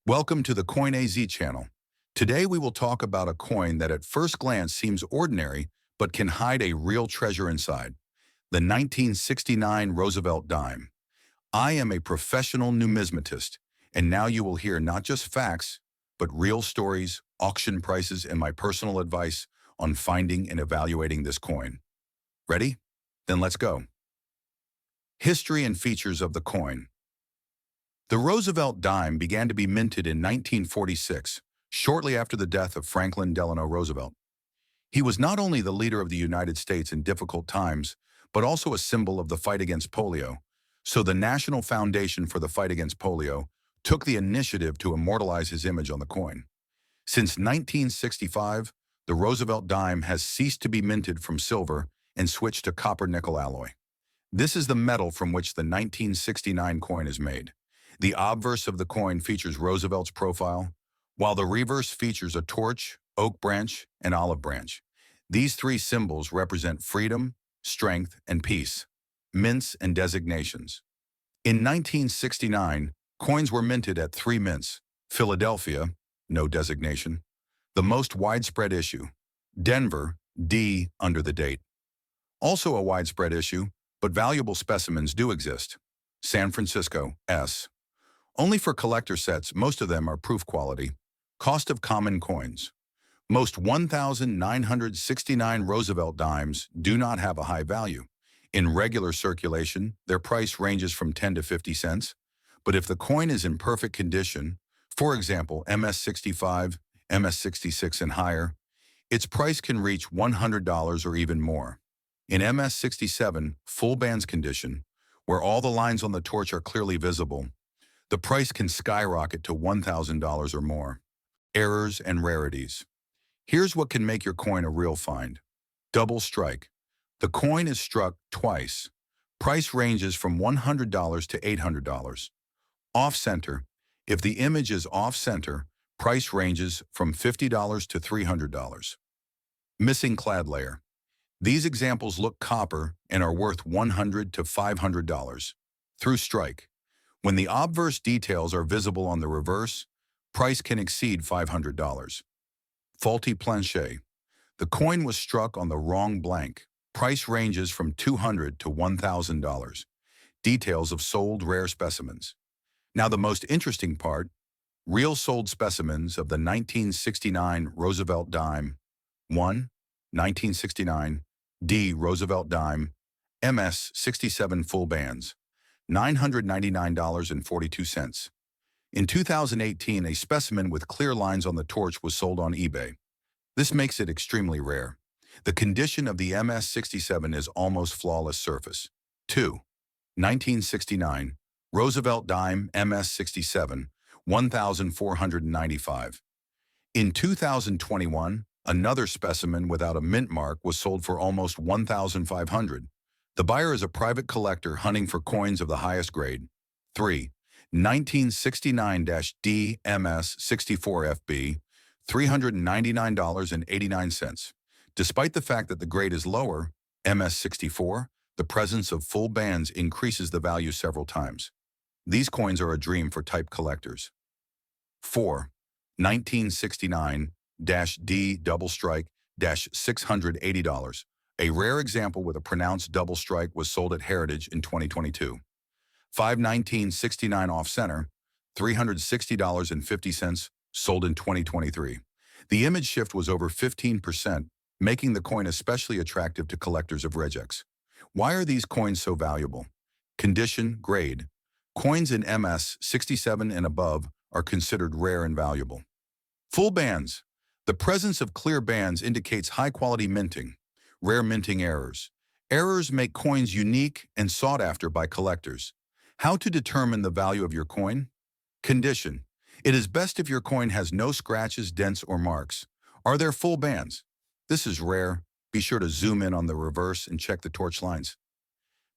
Welcome to the Coin AZ channel. Today we will talk about a coin that at first glance seems ordinary, but can hide a real treasure inside. The 1969 Roosevelt Dime. I am a professional numismatist, and now you will hear not just facts, but real stories, auction prices, and my personal advice on finding and evaluating this coin. Ready? Then let's go. History and features of the coin. The Roosevelt dime began to be minted in 1946, shortly after the death of Franklin Delano Roosevelt. He was not only the leader of the United States in difficult times, but also a symbol of the fight against polio. So the National Foundation for the Fight Against Polio took the initiative to immortalize his image on the coin. Since 1965, the Roosevelt dime has ceased to be minted from silver and switched to copper-nickel alloy. This is the metal from which the 1969 coin is made. The obverse of the coin features Roosevelt's profile, while the reverse features a torch, oak branch, and olive branch. These three symbols represent freedom, strength, and peace, mints and designations. In 1969, coins were minted at 3 mints: Philadelphia, no designation; the most widespread issue, Denver, D under the date. Also a widespread issue, but valuable specimens do exist, San Francisco, S. Only for collector sets, most of them are proof quality. Cost of common coins. Most 1,969 Roosevelt dimes do not have a high value. In regular circulation, their price ranges from 10 to 50 cents. But if the coin is in perfect condition, for example, MS-65, MS-66 and higher, its price can reach $100 or even more. In MS-67, full bands condition, where all the lines on the torch are clearly visible, the price can skyrocket to $1,000 or more. Errors and rarities. Here's what can make your coin a real find. Double strike. The coin is struck twice. Price ranges from $100 to $800. Off-center. If the image is off-center, price ranges from $50 to $300. Missing clad layer. These examples look copper and are worth $100 to $500. Through strike. When the obverse details are visible on the reverse, price can exceed $500. Faulty planche. The coin was struck on the wrong blank. Price ranges from $200 to $1,000. Details of sold rare specimens. Now the most interesting part, real sold specimens of the 1969 Roosevelt dime. 1. 1969 D Roosevelt dime, MS-67 full bands. $999.42. In 2018, a specimen with clear lines on the torch was sold on eBay. This makes it extremely rare. The condition of the MS-67 is almost flawless surface. 2. 1969 Roosevelt dime MS-67, $1,495. In 2021, another specimen without a mint mark was sold for almost $1,500. The buyer is a private collector hunting for coins of the highest grade. 3. 1969-D MS-64FB, $399.89. Despite the fact that the grade is lower, MS-64, the presence of full bands increases the value several times. These coins are a dream for type collectors. 4. 1969-D double strike, $680. A rare example with a pronounced double strike was sold at Heritage in 2022. 5. 1969 off-center, $360.50, sold in 2023. The image shift was over 15%, making the coin especially attractive to collectors of regex. Why are these coins so valuable? Condition, grade. Coins in MS-67 and above are considered rare and valuable. Full bands. The presence of clear bands indicates high-quality minting. Rare minting errors. Errors make coins unique and sought after by collectors. How to determine the value of your coin? Condition. It is best if your coin has no scratches, dents, or marks. Are there full bands? This is rare. Be sure to zoom in on the reverse and check the torch lines.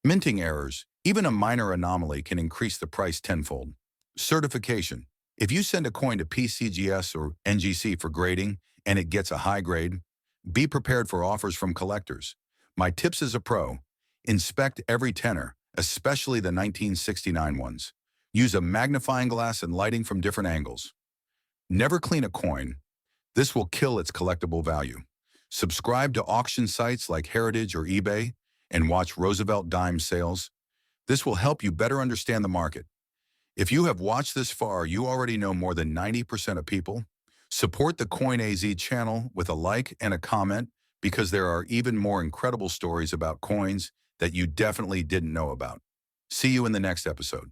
Minting errors. Even a minor anomaly can increase the price tenfold. Certification. If you send a coin to PCGS or NGC for grading and it gets a high grade, be prepared for offers from collectors. My tips as a pro: inspect every tenor, especially the 1969 ones. Use a magnifying glass and lighting from different angles. Never clean a coin. This will kill its collectible value. Subscribe to auction sites like Heritage or eBay and watch Roosevelt Dime sales. This will help you better understand the market. If you have watched this far, you already know more than 90% of people. Support the Coin AZ channel with a like and a comment because there are even more incredible stories about coins that you definitely didn't know about. See you in the next episode.